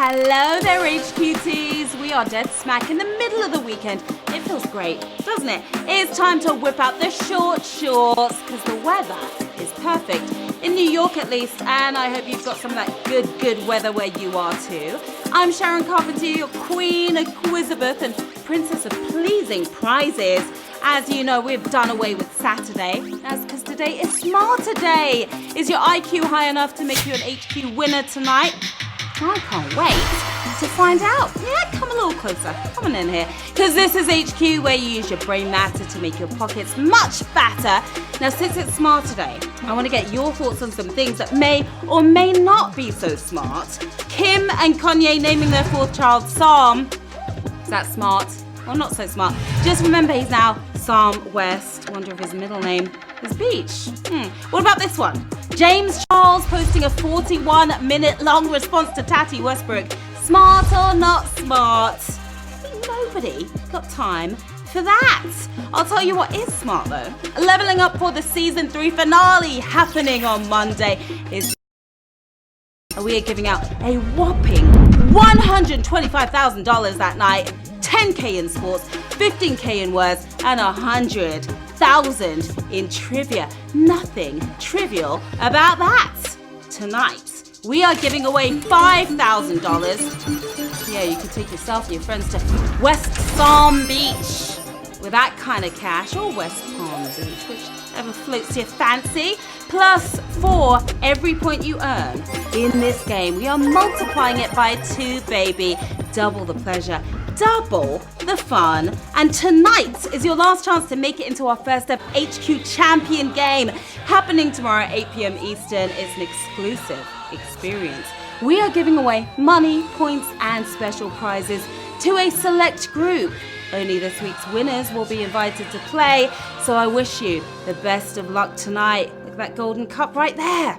Hello there, HQTs. We are dead smack in the middle of the weekend. It feels great, doesn't it? It's time to whip out the short shorts because the weather is perfect. In New York at least, and I hope you've got some of that good weather where you are too. I'm Sharon Carpenter, your Queen Elizabeth and Princess of Pleasing Prizes. As you know, we've done away with Saturday. That's because today is Smarter Day. Is your IQ high enough to make you an HQ winner tonight? I can't wait to find out. Yeah, come a little closer. Come on in here. Because this is HQ where you use your brain matter to make your pockets much fatter. Now, since it's Smarter Day, I want to get your thoughts on some things that may or may not be so smart. Kim and Kanye naming their fourth child Psalm. Is that smart? Or not so smart? Just remember he's now Psalm West. Wonder if his middle name is Beach. What about this one? James Charles posting a 41-minute long response to Tati Westbrook. Smart or not smart? I think nobody got time for that. I'll tell you what is smart though. Leveling up for the season 3 finale happening on Monday is we are giving out a whopping $125,000 that night. 10K in sports, 15K in words, and 100,000 in trivia. Nothing trivial about that. Tonight, we are giving away $5,000. Yeah, you can take yourself and your friends to West Palm Beach with that kind of cash, or West Palm Beach, whichever floats your fancy. Plus 4 every point you earn in this game. We are multiplying it by 2, baby. Double the pleasure, double the fun. And tonight is your last chance to make it into our first ever HQ champion game. Happening tomorrow at 8 p.m. Eastern. It's an exclusive experience. We are giving away money, points, and special prizes to a select group. Only this week's winners will be invited to play, so I wish you the best of luck tonight. Look at that golden cup right there.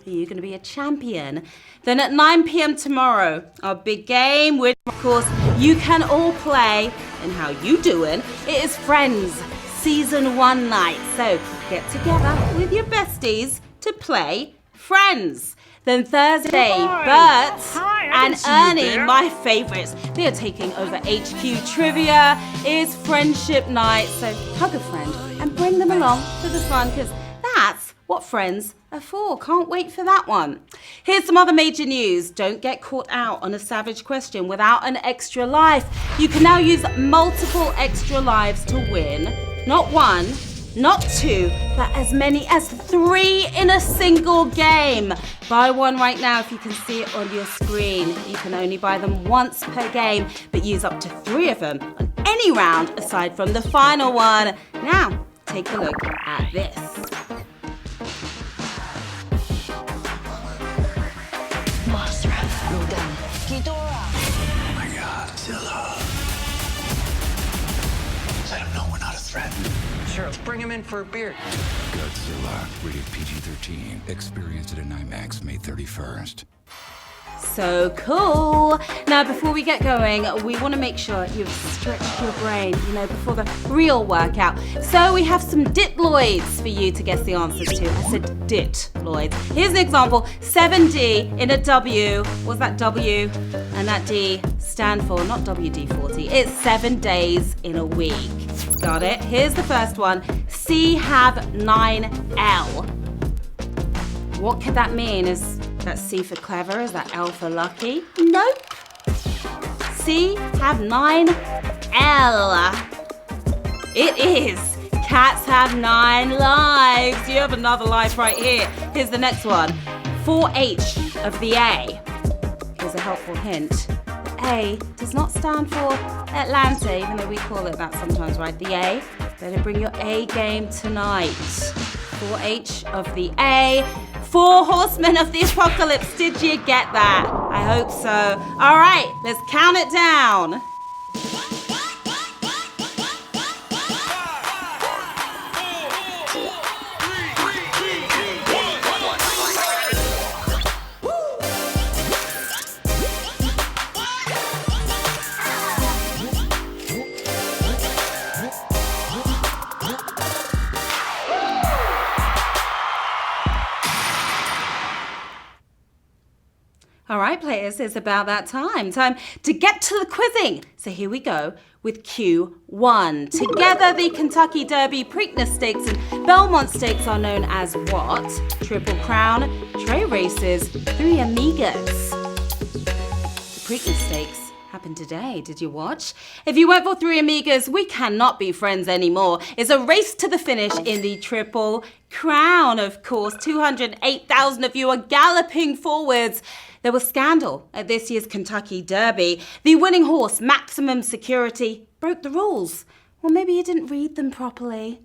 You're going to be a champion. Then at 9 p.m. tomorrow, our big game, which of course you can all play. And how you doing? It is Friends Season 1 night. So get together with your besties to play Friends. Then Thursday, Bert and Ernie, my favorites, they are taking over HQ Trivia. It's friendship night, so hug a friend and bring them along to the fun, because that's what friends are for. Can't wait for that one. Here's some other major news. Don't get caught out on a savage question without an extra life. You can now use multiple extra lives to win. Not 1, not 2, but as many as 3 in a single game. Buy one right now if you can see it on your screen. You can only buy them once per game, but use up to 3 of them on any round aside from the final one. Now, take a look at this. Oh my God, Zilla. Let him know we're not a threat. Sure, let's bring him in for a beer. Godzilla, rated PG-13. Experience it in IMAX May 31st. So cool. Now, before we get going, we want to make sure you've stretched your brain, before the real workout. So we have some ditloids for you to guess the answers to. I said ditloids. Here's an example. 7D in a W. What's that W and that D stand for? Not WD-40. It's 7 days in a week. Got it? Here's the first one. C have 9L. What could that mean? Is that C for clever? Is that L for lucky? Nope. C have 9L. It is. Cats have 9 lives. You have another life right here. Here's the next one. 4H of the A. Here's a helpful hint. A does not stand for Atlanta, even though we call it that sometimes, right? The A. Better bring your A game tonight. 4H of the A. 4 Horsemen of the Apocalypse. Did you get that? I hope so. All right, let's count it down. All right, players, it's about that time. Time to get to the quizzing. So here we go with Q1. Together, the Kentucky Derby, Preakness Stakes, and Belmont Stakes are known as what? Triple Crown, Trey Races, Three Amigas. The Preakness Stakes happened today. Did you watch? If you went for Three Amigas, we cannot be friends anymore. It's a race to the finish in the Triple Crown, of course. 208,000 of you are galloping forwards. There was scandal at this year's Kentucky Derby. The winning horse, Maximum Security, broke the rules. Well, maybe you didn't read them properly.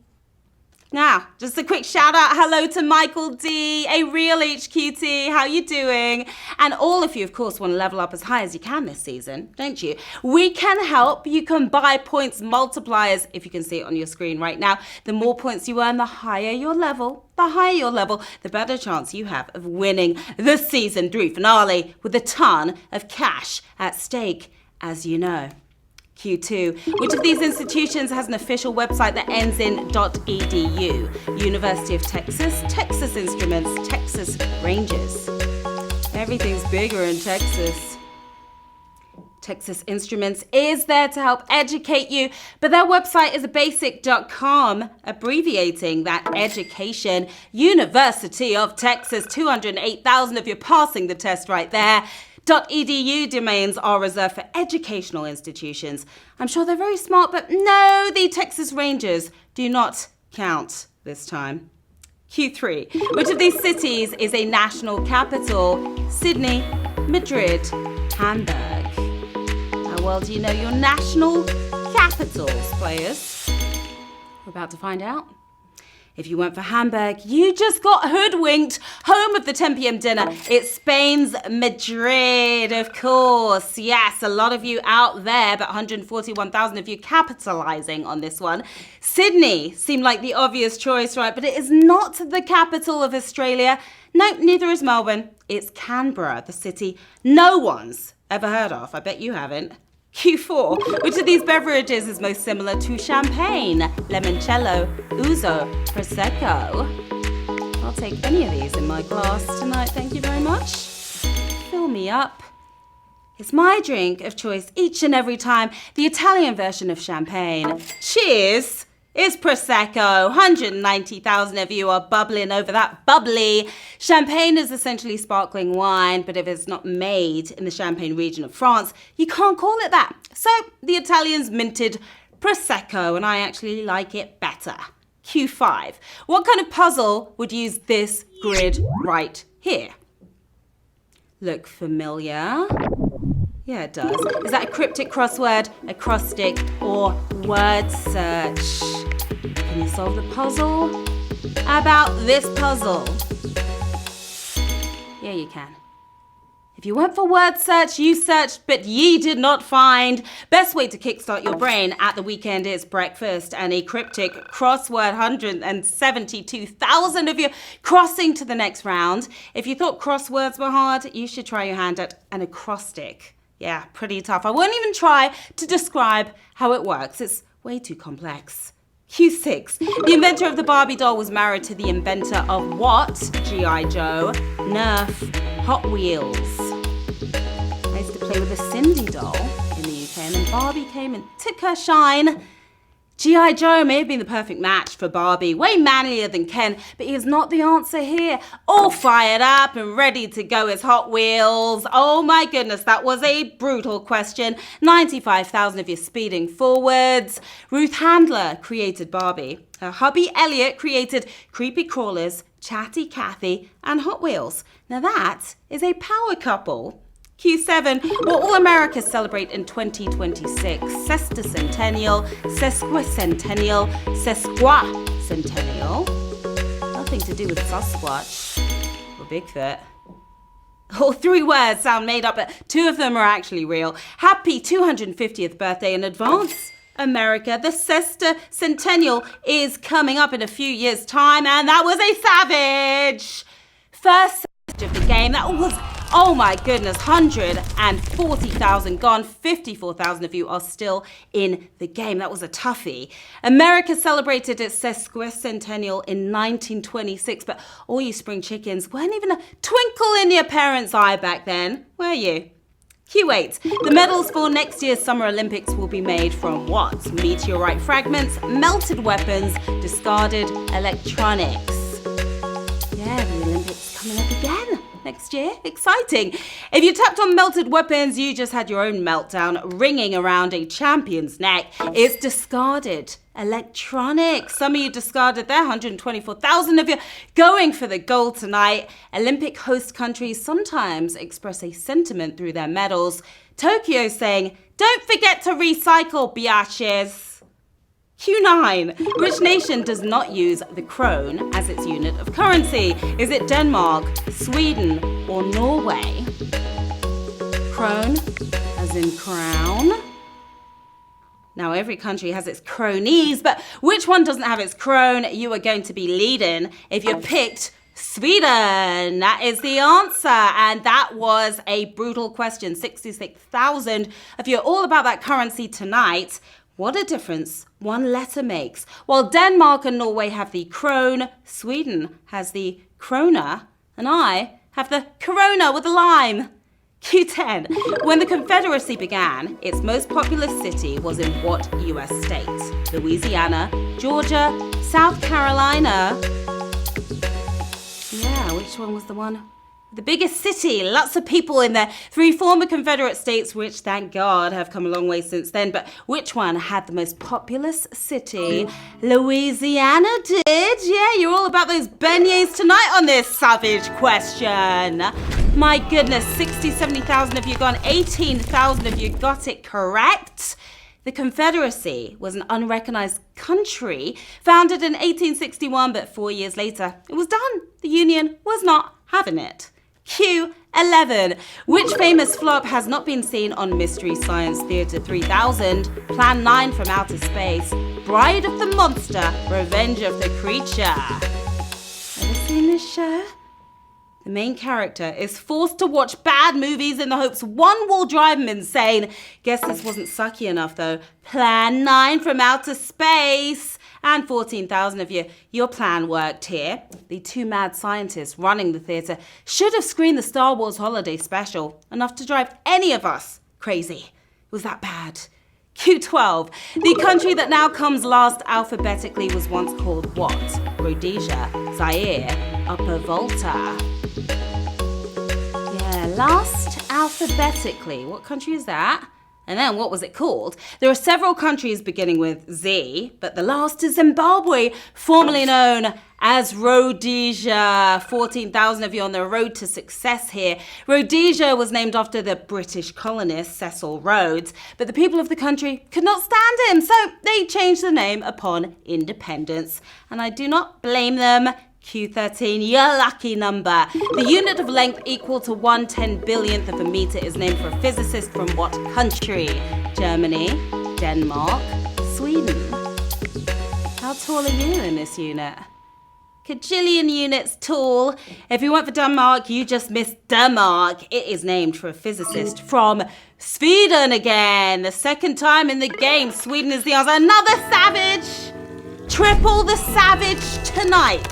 Now, just a quick shout out hello to Michael D, a real HQT, how you doing? And all of you, of course, want to level up as high as you can this season, don't you? We can help. You can buy points multipliers, if you can see it on your screen right now. The more points you earn, the higher your level. The higher your level, the better chance you have of winning the season 3 finale with a ton of cash at stake, as you know. Q2. Which of these institutions has an official website that ends in .edu? University of Texas, Texas Instruments, Texas Rangers. Everything's bigger in Texas. Texas Instruments is there to help educate you, but their website is basic.com, abbreviating that education. University of Texas, 208,000 of you passing the test right there. .edu domains are reserved for educational institutions. I'm sure they're very smart, but no, the Texas Rangers do not count this time. Q3. Which of these cities is a national capital? Sydney, Madrid, Hamburg. How well do you know your national capitals, players? We're about to find out. If you went for Hamburg, you just got hoodwinked. Home of the 10 p.m. dinner. It's Spain's Madrid, of course. Yes, a lot of you out there, but 141,000 of you capitalizing on this one. Sydney seemed like the obvious choice, right? But it is not the capital of Australia. No, neither is Melbourne. It's Canberra, the city no one's ever heard of. I bet you haven't. Q4. Which of these beverages is most similar to champagne? Limoncello, Ouzo, Prosecco. I'll take any of these in my glass tonight, thank you very much. Fill me up. It's my drink of choice each and every time, the Italian version of champagne. Cheers! It's Prosecco. 190,000 of you are bubbling over that bubbly. Champagne is essentially sparkling wine, but if it's not made in the Champagne region of France, you can't call it that. So the Italians minted Prosecco, and I actually like it better. Q5. What kind of puzzle would use this grid right here? Look familiar? Yeah, it does. Is that a cryptic crossword, acrostic, or word search? Can you solve the puzzle? About this puzzle? Yeah, you can. If you went for word search, you searched, but ye did not find. Best way to kickstart your brain at the weekend is breakfast and a cryptic crossword. 172,000 of you crossing to the next round. If you thought crosswords were hard, you should try your hand at an acrostic. Yeah, pretty tough. I won't even try to describe how it works. It's way too complex. Q6. The inventor of the Barbie doll was married to the inventor of what? G.I. Joe, Nerf, Hot Wheels. I used to play with a Cindy doll in the UK, and then Barbie came and took her shine. G.I. Joe may have been the perfect match for Barbie, way manlier than Ken, but he is not the answer here. All fired up and ready to go as Hot Wheels. Oh my goodness, that was a brutal question. 95,000 of you speeding forwards. Ruth Handler created Barbie. Her hubby Elliot created Creepy Crawlers, Chatty Cathy, and Hot Wheels. Now that is a power couple. Q7, what will America celebrate in 2026? Sesquicentennial, sesquicentennial, sesquicentennial. Nothing to do with Sasquatch or Bigfoot. All 3 words sound made up, but 2 of them are actually real. Happy 250th birthday in advance, America. The sesquicentennial is coming up in a few years' time, and that was a savage. First of the game, that was Oh my goodness, 140,000 gone. 54,000 of you are still in the game. That was a toughie. America celebrated its sesquicentennial in 1926, but all you spring chickens weren't even a twinkle in your parents' eye back then, were you? Q8. The medals for next year's Summer Olympics will be made from what? Meteorite fragments, melted weapons, discarded electronics. Yeah, the Olympics coming up again next year. Exciting. If you tapped on melted weapons, you just had your own meltdown ringing around a champion's neck. It's discarded electronics. Some of you discarded their 124,000 of you going for the gold tonight. Olympic host countries sometimes express a sentiment through their medals. Tokyo saying, don't forget to recycle, biatches. Q9. Which nation does not use the krone as its unit of currency? Is it Denmark, Sweden, or Norway? Krone, as in crown. Now, every country has its cronies, but which one doesn't have its krone? You are going to be leading if you picked Sweden. That is the answer. And that was a brutal question. 66,000 of you are all about that currency tonight. What a difference one letter makes. While Denmark and Norway have the krone, Sweden has the krona, and I have the corona with a lime. Q10. When the Confederacy began, its most populous city was in what US state? Louisiana, Georgia, South Carolina. Yeah, which one was the one? The biggest city, lots of people in there. 3 former Confederate states, which thank God have come a long way since then. But which one had the most populous city? Louisiana did. Yeah, you're all about those beignets tonight on this savage question. My goodness, 60, 70,000 of you gone. 18,000 of you got it correct. The Confederacy was an unrecognized country founded in 1861, but 4 years later, it was done. The Union was not having it. Q11. Which famous flop has not been seen on Mystery Science Theater 3000, Plan 9 from Outer Space, Bride of the Monster, Revenge of the Creature? Ever seen this show? The main character is forced to watch bad movies in the hopes one will drive him insane. Guess this wasn't sucky enough though. Plan 9 from Outer Space. And 14,000 of you, your plan worked here. The 2 mad scientists running the theatre should have screened the Star Wars holiday special, enough to drive any of us crazy. It was that bad. Q12. The country that now comes last alphabetically was once called what? Rhodesia, Zaire, Upper Volta. Yeah, last alphabetically. What country is that? And then what was it called? There are several countries beginning with Z, but the last is Zimbabwe, formerly known as Rhodesia. 14,000 of you on the road to success here. Rhodesia was named after the British colonist Cecil Rhodes, but the people of the country could not stand him, so they changed the name upon independence. And I do not blame them. Q13, your lucky number. The unit of length equal to 1/10,000,000,000th of a meter is named for a physicist from what country? Germany, Denmark, Sweden. How tall are you in this unit? Kajillion units tall. If you went for Denmark, you just missed Denmark. It is named for a physicist from Sweden again. The second time in the game, Sweden is the answer. Another savage. Triple the savage tonight.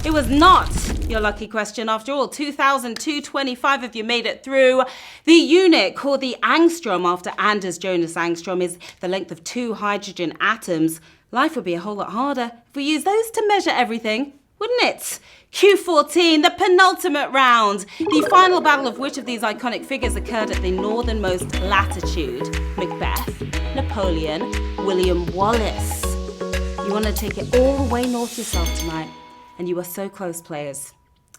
It was not your lucky question after all. 2,225 of you made it through. The unit called the angstrom after Anders Jonas Angstrom is the length of 2 hydrogen atoms. Life would be a whole lot harder if we used those to measure everything, wouldn't it? Q14, the penultimate round. The final battle of which of these iconic figures occurred at the northernmost latitude? Macbeth, Napoleon, William Wallace. You want to take it all the way north yourself tonight. And you are so close, players.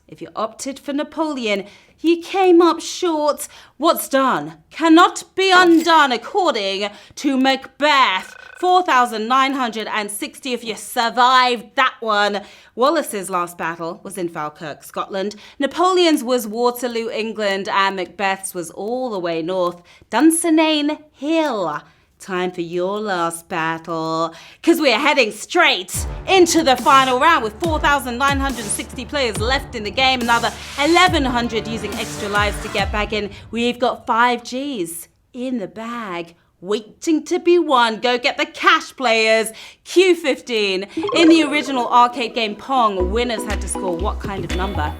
If you opted for Napoleon, you came up short. What's done cannot be undone, according to Macbeth. 4,960 of you survived that one. Wallace's last battle was in Falkirk, Scotland. Napoleon's was Waterloo, England. And Macbeth's was all the way north, Dunsinane Hill. time for your last battle, because we're heading straight into the final round with 4,960 players left in the game, another 1,100 using extra lives to get back in. We've got 5 Gs in the bag, waiting to be won. Go get the cash, players. Q15. In the original arcade game Pong, winners had to score what kind of number?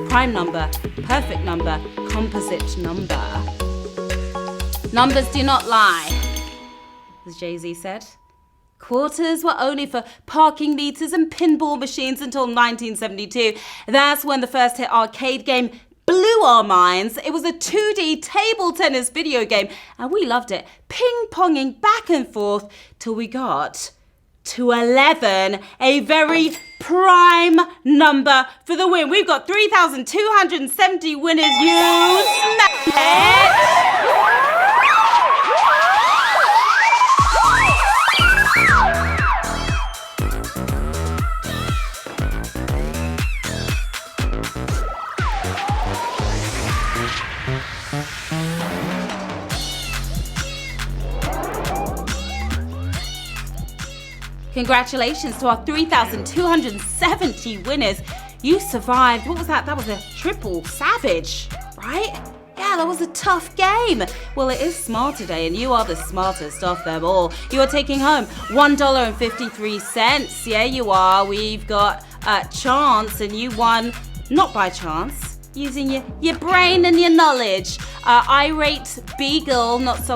Prime number, perfect number, composite number. Numbers do not lie, as Jay-Z said. Quarters were only for parking meters and pinball machines until 1972. That's when the first hit arcade game blew our minds. It was a 2D table tennis video game, and we loved it, ping-ponging back and forth till we got to 11, a very prime number for the win. We've got 3,270 winners. You smash it! Congratulations to our 3,270 winners. You survived. What was that? That was a triple savage, right? Yeah, that was a tough game. Well, it is Smarter Day, and you are the smartest of them all. You are taking home $1.53. Yeah, you are. We've got Chance, and you won, not by chance, using your brain and your knowledge. Irate Beagle, not so.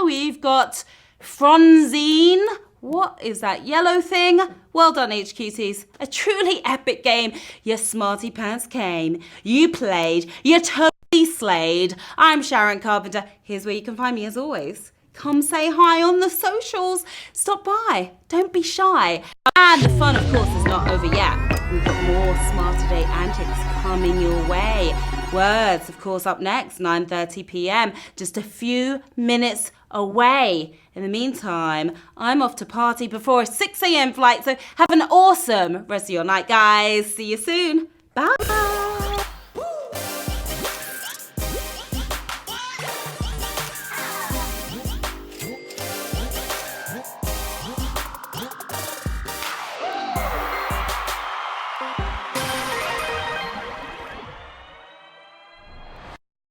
We've got Franzine. What is that yellow thing? Well done, HQTs. A truly epic game. Your smarty pants came. You played. You totally slayed. I'm Sharon Carpenter. Here's where you can find me as always. Come say hi on the socials. Stop by. Don't be shy. And the fun, of course, is not over yet. We've got more Smarter Day antics coming your way. Words, of course, up next, 9:30 p.m. Just a few minutes away. In the meantime, I'm off to party before a 6 a.m. flight, so have an awesome rest of your night, guys. See you soon. Bye.